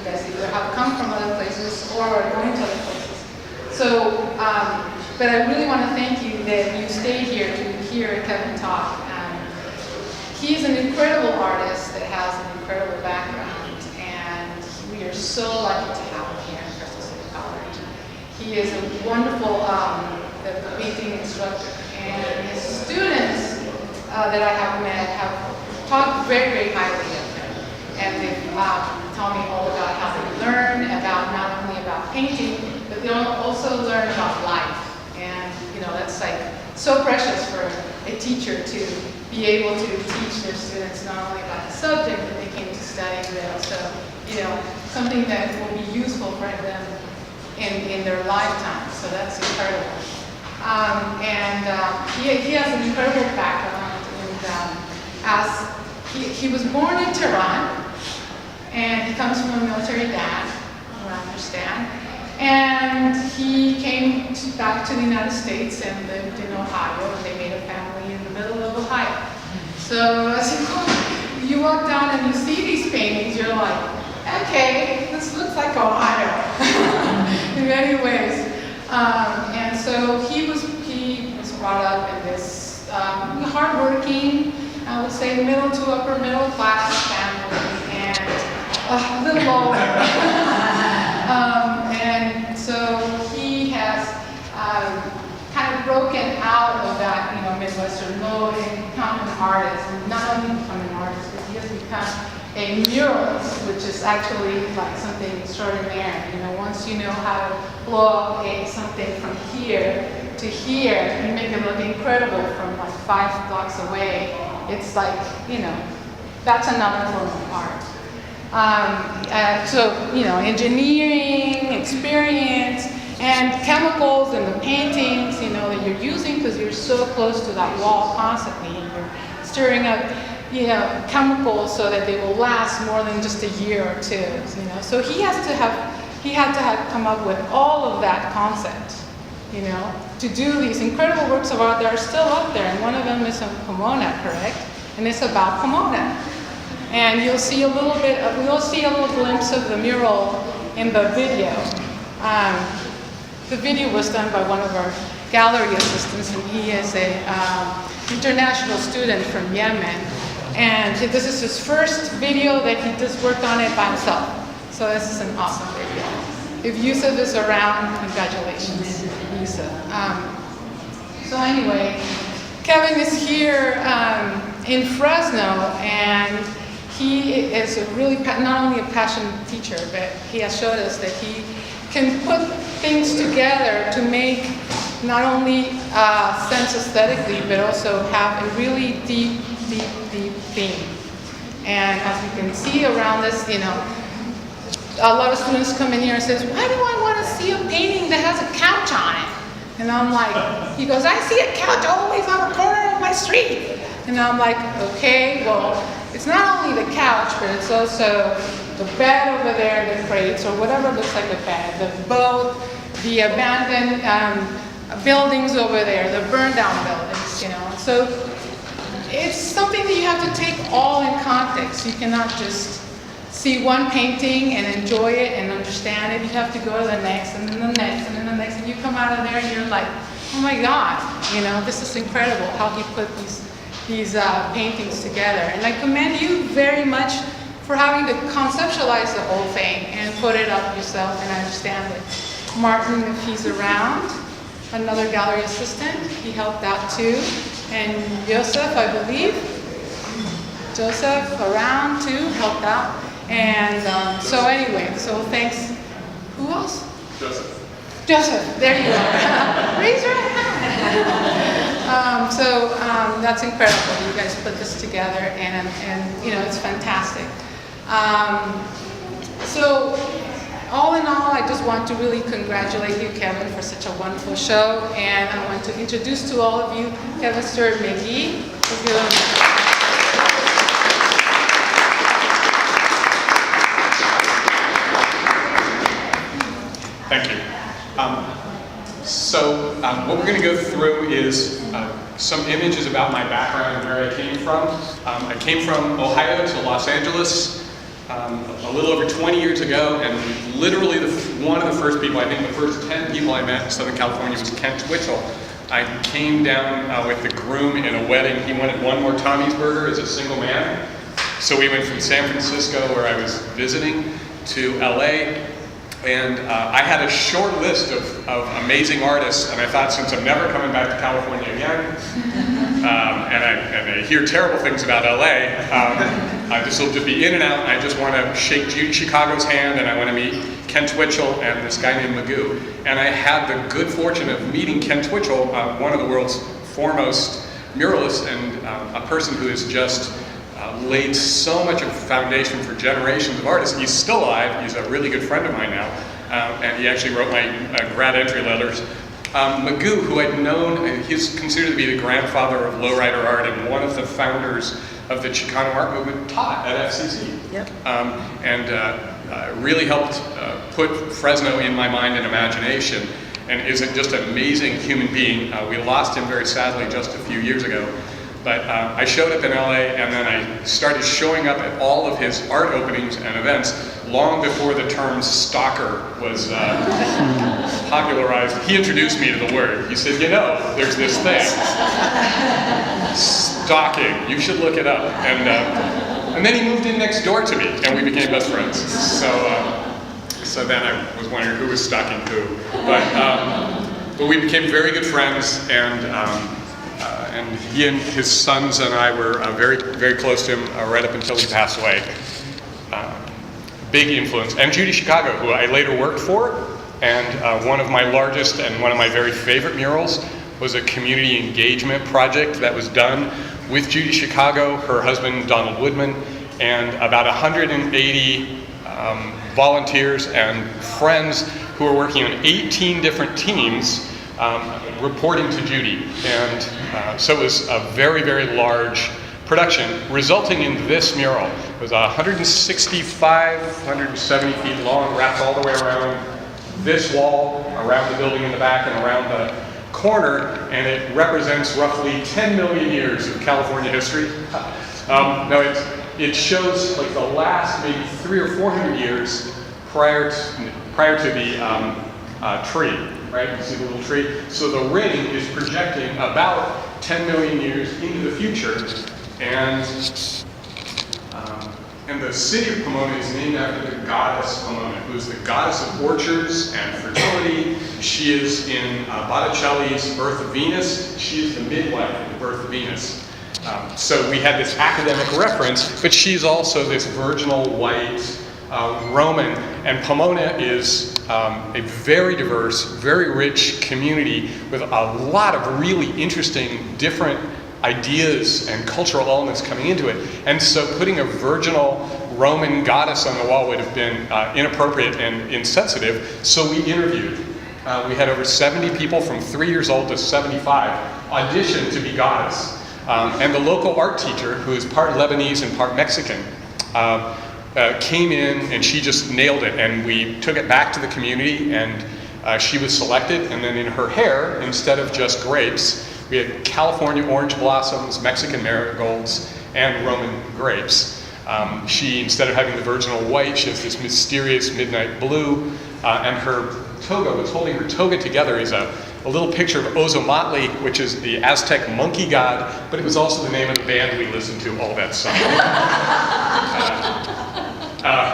You guys either have come from other places or are going to other places. So, but I really want to thank you that you stayed here to hear Kevin talk. He's an incredible artist that has an incredible background, and we are so lucky to have him here in Fresno City College. He is a wonderful painting instructor, and his students that I have met have talked very, very highly of him, and they've told me all about how they learn about not only about painting, but they also learn about life. And you know, that's like so precious for a teacher to be able to teach their students not only about the subject that they came to study, but also, you know, something that will be useful for them in their lifetime. So that's incredible. He has an incredible background, and he was born in Tehran, and he comes from a military dad, I understand. And he came back to the United States and lived in Ohio, and they made a family in the middle of Ohio. So as you walk down and you see these paintings, you're like, okay, this looks like Ohio in many ways. And so he was brought up in this hardworking, I would say middle to upper middle class family, and a little lower. And so he has kind of broken out of that, you know, Midwestern mode and become an artist. And not only become an artist, but he has become a muralist, which is actually like something extraordinary. You know, once you know how to blow up something from here to here, you make it look incredible from like 5 blocks away. It's like, you know, that's another form of art. So, you know, engineering, experience, and chemicals and the paintings, you know, that you're using because you're so close to that wall constantly, and you're stirring up, you know, chemicals so that they will last more than just a year or two, you know. So he had to have come up with all of that concept, you know, to do these incredible works of art that are still up there, and one of them is in Pomona, correct? And it's about Pomona. And you'll see a little glimpse of the mural in the video. The video was done by one of our gallery assistants, and he is an international student from Yemen. And this is his first video that he just worked on it by himself. So this is an awesome video. If Yusuf is around, congratulations, Yusuf. So anyway, Kevin is here in Fresno, and he is a really, not only a passionate teacher, but he has showed us that he can put things together to make not only sense aesthetically, but also have a really deep theme. And as you can see around us, you know, a lot of students come in here and says, why do I want to see a painting that has a couch on it? And I'm like, he goes, I see a couch always on the corner of my street. And I'm like, okay, well, it's not only the couch, but it's also the bed over there, the crates, or whatever looks like a bed, the boat, the abandoned buildings over there, the burned down buildings, you know. So it's something that you have to take all in context. You cannot just see one painting and enjoy it and understand it. You have to go to the next, and then the next, and then the next, and you come out of there and you're like, oh my God, you know, this is incredible how he put these paintings together. And I commend you very much for having to conceptualize the whole thing and put it up yourself. And I understand that Martin, if he's around, another gallery assistant, he helped out too. And Joseph, I believe, Joseph around too, helped out. And so anyway, so thanks. Who else? Joseph. Joseph, there you are. Raise your hand. That's incredible. You guys put this together, and you know, it's fantastic. So all in all, I just want to really congratulate you, Kevin, for such a wonderful show. And I want to introduce to all of you Kevin Stewart-Magee. Thank you. What we're going to go through is some images about my background and where I came from. I came from Ohio to Los Angeles a little over 20 years ago, and literally one of the first people, I think the first 10 people I met in Southern California was Kent Twitchell. I came down with the groom in a wedding. He wanted one more Tommy's Burger as a single man. So we went from San Francisco, where I was visiting, to LA. And I had a short list of amazing artists, and I thought, since I'm never coming back to California again, and I hear terrible things about LA, this will just be in and out. I just want to shake Judy Chicago's hand, and I want to meet Ken Twitchell and this guy named Magoo. And I had the good fortune of meeting Ken Twitchell, one of the world's foremost muralists, and a person who has just laid so much of a foundation for generations of artists. He's still alive. He's a really good friend of mine now, and he actually wrote my grad entry letters. Magoo, who I'd known, he's considered to be the grandfather of lowrider art and one of the founders of the Chicano art movement, taught at FCC. Yep. And really helped put Fresno in my mind and imagination, and is just an amazing human being. We lost him very sadly just a few years ago. But I showed up in LA, and then I started showing up at all of his art openings and events long before the term stalker was popularized. He introduced me to the word. He said, you know, there's this thing, stalking. You should look it up. And then he moved in next door to me, and we became best friends. So then I was wondering who was stalking who. But we became very good friends, and he and his sons and I were very, very close to him right up until he passed away. Big influence. And Judy Chicago, who I later worked for, and one of my largest and one of my very favorite murals was a community engagement project that was done with Judy Chicago, her husband Donald Woodman, and about 180 volunteers and friends who were working on 18 different teams reporting to Judy. And so it was a very, very large production, resulting in this mural. It was 165, 170 feet long, wrapped all the way around this wall, around the building in the back, and around the corner, and it represents roughly 10 million years of California history. It shows like the last maybe 300 or 400 years prior to the tree. Right, you see the little tree? So the ring is projecting about 10 million years into the future, and the city of Pomona is named after the goddess Pomona, who is the goddess of orchards and fertility. She is in Botticelli's Birth of Venus. She is the midwife of the Birth of Venus. So we had this academic reference, but she's also this virginal white Roman, and Pomona is a very diverse, very rich community with a lot of really interesting, different ideas and cultural elements coming into it. And so putting a virginal Roman goddess on the wall would have been inappropriate and insensitive, so we interviewed. We had over 70 people from 3 years old to 75 audition to be goddess. And the local art teacher, who is part Lebanese and part Mexican, came in, and she just nailed it, and we took it back to the community, and she was selected, and then in her hair, instead of just grapes, we had California orange blossoms, Mexican marigolds, and Roman grapes. She, instead of having the virginal white, she has this mysterious midnight blue, and her toga, what's holding her toga together is a little picture of Ozomatli, which is the Aztec monkey god, but it was also the name of the band we listened to all that summer.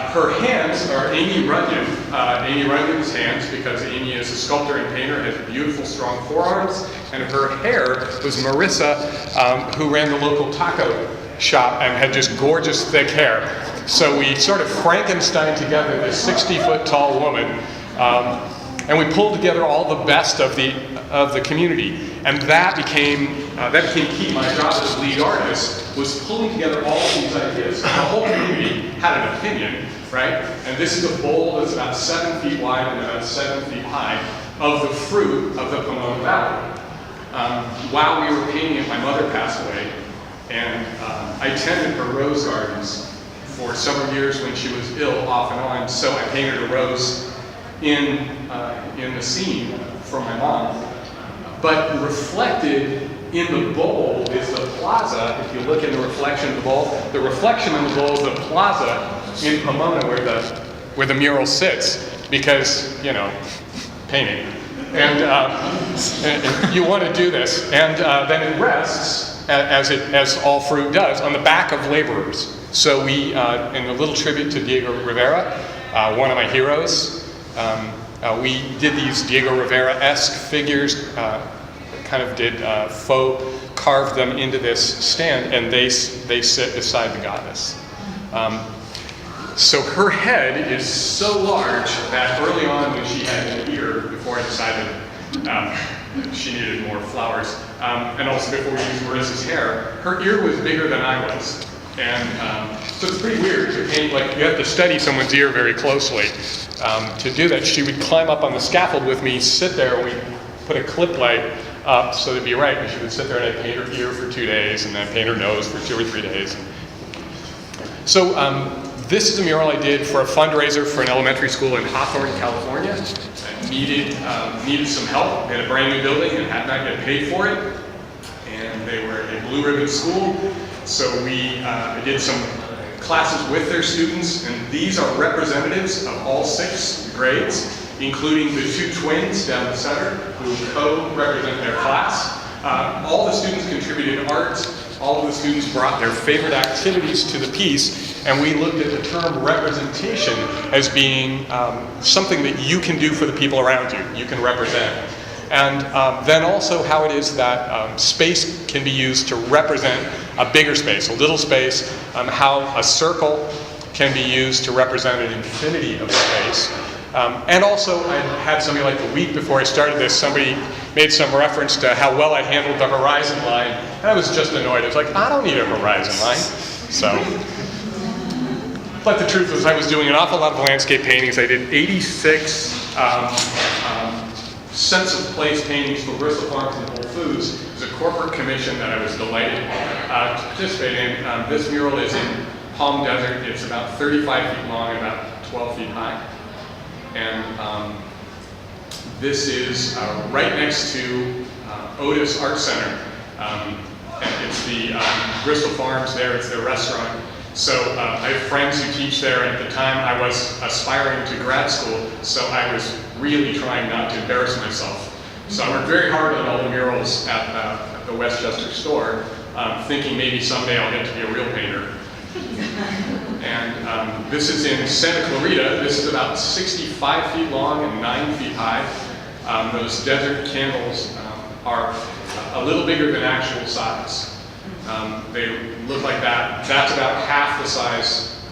Her hands are Amy Runyon. Amy Runyon's hands, because Amy is a sculptor and painter, has beautiful, strong forearms, and her hair was Marissa, who ran the local taco shop and had just gorgeous, thick hair. So we sort of Frankenstein together this 60-foot tall woman, and we pulled together all the best of the community, and that became key. My job as lead artist was pulling together all of these ideas. The whole community had an opinion, right? And this is a bowl that's about 7 feet wide and about 7 feet high of the fruit of the Pomona Valley. While we were painting it, my mother passed away, and I tended her rose gardens for several years when she was ill, off and on. So I painted a rose in the scene for my mom. But reflected in the bowl is the plaza. If you look in the reflection of the bowl, the reflection in the bowl is the plaza in Pomona where the mural sits, because, you know, painting. And you want to do this. And then it rests, as all fruit does, on the back of laborers. So we, in a little tribute to Diego Rivera, one of my heroes, we did these Diego Rivera-esque figures, kind of did carved them into this stand, and they sit beside the goddess. So her head is so large that early on when she had an ear, before I decided she needed more flowers, and also before we used Marissa's hair, her ear was bigger than I was. And so it's pretty weird to paint, like you have to study someone's ear very closely. To do that, she would climb up on the scaffold with me, sit there, and we'd put a clip light up so it'd be right, and she would sit there and I'd paint her ear for 2 days, and then paint her nose for 2 or 3 days. So this is a mural I did for a fundraiser for an elementary school in Hawthorne, California. I needed some help. They had a brand new building and had not yet paid for it. And they were a blue ribbon school. So I did some classes with their students, and these are representatives of all 6 grades, including the 2 twins down the center who co-represent their class. All the students contributed art. All of the students brought their favorite activities to the piece, and we looked at the term representation as being something that you can do for the people around you, you can represent. And then also how it is that space can be used to represent a bigger space, a little space, how a circle can be used to represent an infinity of space. And also, I had something like the week before I started this, somebody made some reference to how well I handled the horizon line, and I was just annoyed. I was like, I don't need a horizon line. So, but the truth was I was doing an awful lot of landscape paintings. I did 86 sense of place paintings for Bristol Farms and Whole Foods. It was a corporate commission that I was delighted to participate in. This mural is in Palm Desert. It's about 35 feet long and about 12 feet high. And this is right next to Otis Art Center. And it's the Bristol Farms there, it's their restaurant. So I have friends who teach there, and at the time I was aspiring to grad school, so I was really trying not to embarrass myself. So I worked very hard on all the murals at the Westchester store, thinking maybe someday I'll get to be a real painter. And this is in Santa Clarita. This is about 65 feet long and 9 feet high. Those desert candles are a little bigger than actual size. They look like that. That's about half the size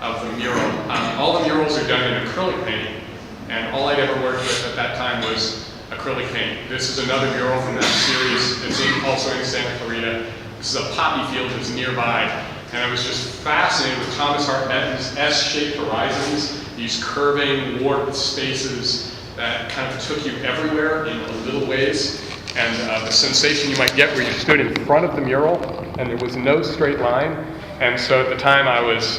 of the mural. All the murals are done in acrylic painting, and all I'd ever worked with at that time was acrylic paint. This is another mural from that series. It's also in Santa Clarita. This is a poppy field that's nearby. And I was just fascinated with Thomas Hart Benton's S-shaped horizons, these curving, warped spaces that kind of took you everywhere in little ways. And the sensation you might get where you stood in front of the mural and there was no straight line. And so at the time I was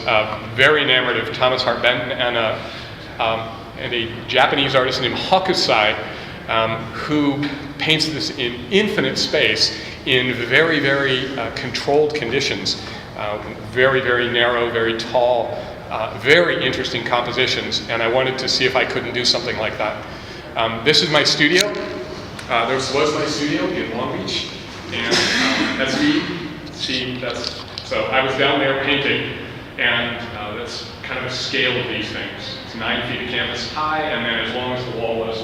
very enamored of Thomas Hart Benton and a Japanese artist named Hokusai, who paints this in infinite space in very, very controlled conditions. Very, very narrow, very tall, very interesting compositions, and I wanted to see if I couldn't do something like that. This is my studio. This was my studio in Long Beach, and that's me. So I was down there painting, and that's kind of a scale of these things. It's 9 feet of canvas high, and then as long as the wall was.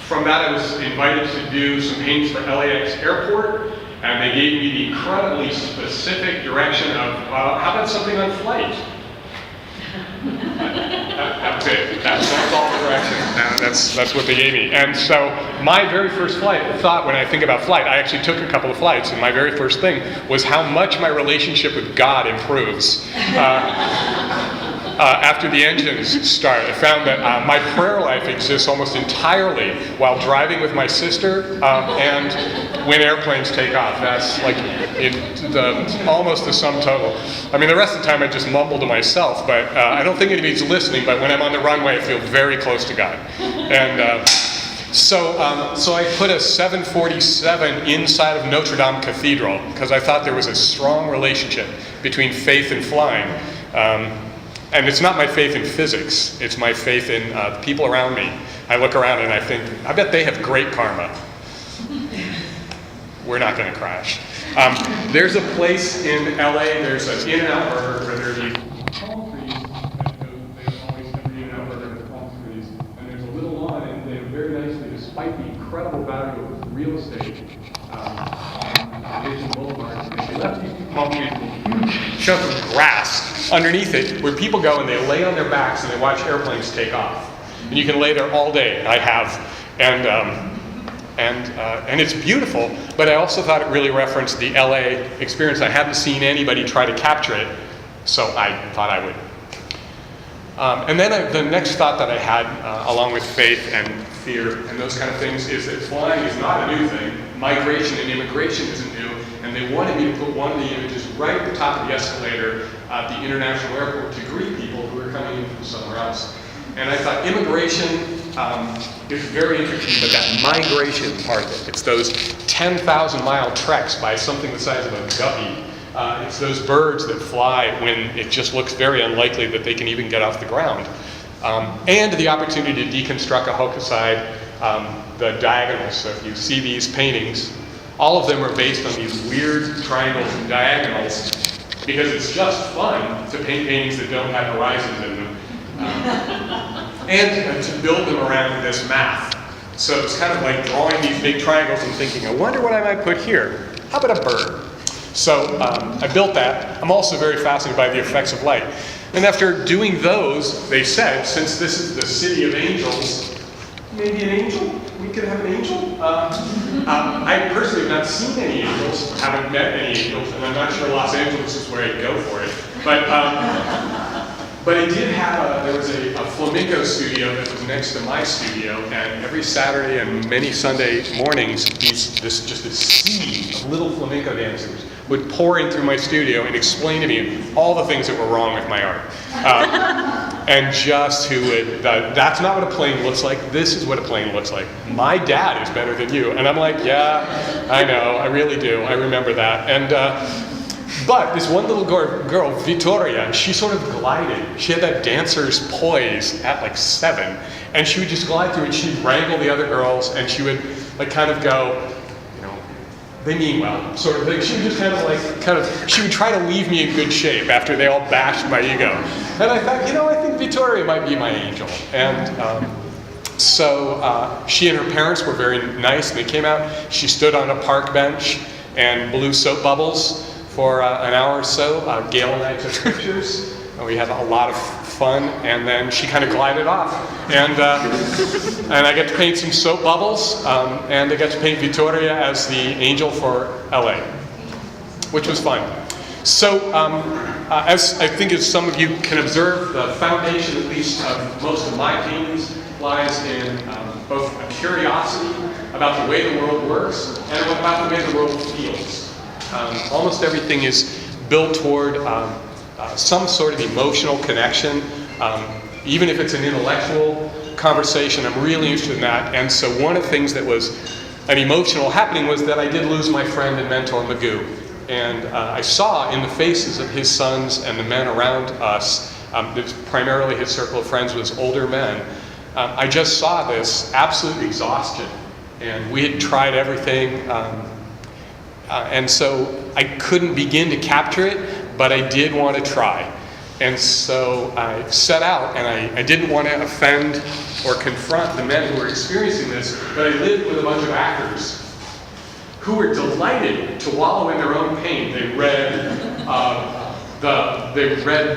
From that, I was invited to do some paintings for LAX Airport. And they gave me the incredibly specific direction of, how about something on flight? That's it. That's all the direction. That's what they gave me. And so my very first flight, when I think about flight, I actually took a couple of flights, and my very first thing was how much my relationship with God improves. After the engines start, I found that my prayer life exists almost entirely while driving with my sister and when airplanes take off. That's like almost the sum total. I mean, the rest of the time I just mumble to myself, but I don't think anybody's listening, but when I'm on the runway, I feel very close to God. And So I put a 747 inside of Notre Dame Cathedral because I thought there was a strong relationship between faith and flying. And it's not my faith in physics, it's my faith in the people around me. I look around and I think, I bet they have great karma. We're not going to crash. There's a place in LA, there's an In-N-Out Burger where there are these palm trees that they always have the In-N-Out Burger with palm trees, and there's a little lawn, and they have very nicely, despite the incredible value of real estate on Vision Boulevard, they left these palm trees with a huge chunk of grass underneath it, where people go and they lay on their backs and they watch airplanes take off. And you can lay there all day. I have, and it's beautiful. But I also thought it really referenced the LA experience. I hadn't seen anybody try to capture it, so I thought I would. And then the next thought that I had, along with faith and fear and those kind of things, is that flying is not a new thing. Migration and immigration isn't new. And they wanted me to put one of the images right at the top of the escalator at the international airport to greet people who are coming in from somewhere else. And I thought immigration is very interesting, but that migration part of it, it's those 10,000-mile treks by something the size of a guppy. It's those birds that fly when it just looks very unlikely that they can even get off the ground. And the opportunity to deconstruct a Hokusai, the diagonals. So if you see these paintings, all of them are based on these weird triangles and diagonals because it's just fun to paint paintings that don't have horizons in them. And to build them around this math. So it's kind of like drawing these big triangles and thinking, I wonder what I might put here. How about a bird? So I built that. I'm also very fascinated by the effects of light. And after doing those, they said, since this is the city of angels, maybe an angel? We could have an angel? I personally have not seen any angels, haven't met any angels, and I'm not sure Los Angeles is where I'd go for it. But it did have there was a flamenco studio that was next to my studio, and every Saturday and many Sunday mornings, this sea of little flamenco dancers would pour in through my studio and explain to me all the things that were wrong with my art. And just who would, that's not what a plane looks like, this is what a plane looks like. My dad is better than you. And I'm like, yeah, I know, I really do, I remember that. And but this one little girl, Vittoria, she sort of glided. She had that dancer's poise at like 7, and she would just glide through and she'd wrangle the other girls, and she would like kind of go, you know, they mean well, sort of thing. She would just she would try to leave me in good shape after they all bashed my ego. And I thought, you know, I think Vittoria might be my angel. And so she and her parents were very nice, and they came out. She stood on a park bench and blew soap bubbles for an hour or so. Gail and I took pictures, and we had a lot of fun, and then she kind of glided off. And I got to paint some soap bubbles, and I got to paint Vittoria as the angel for LA, which was fun. So, as I think as some of you can observe, the foundation, at least, of most of my paintings lies in both a curiosity about the way the world works and about the way the world feels. Almost everything is built toward some sort of emotional connection. Even if it's an intellectual conversation, I'm really interested in that. And so one of the things that was an emotional happening was that I did lose my friend and mentor, Magoo. And I saw in the faces of his sons and the men around us, primarily his circle of friends was older men, I just saw this absolute exhaustion. And we had tried everything. And so I couldn't begin to capture it, but I did want to try. And so I set out, and I didn't want to offend or confront the men who were experiencing this, but I lived with a bunch of actors who were delighted to wallow in their own pain. They read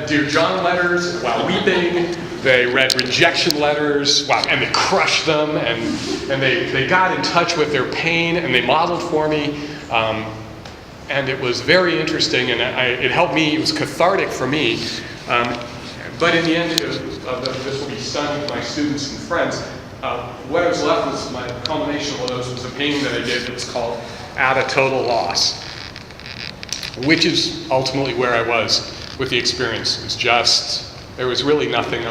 Dear John letters while weeping. They read rejection letters, wow, and they crushed them, and they got in touch with their pain, and they modeled for me. And it was very interesting, and it helped me. It was cathartic for me. But in the end, this will be stunned with my students and friends. What I was left with, my culmination of those, was a painting that I did that was called At a Total Loss, which is ultimately where I was with the experience. It was just, there was really nothing else.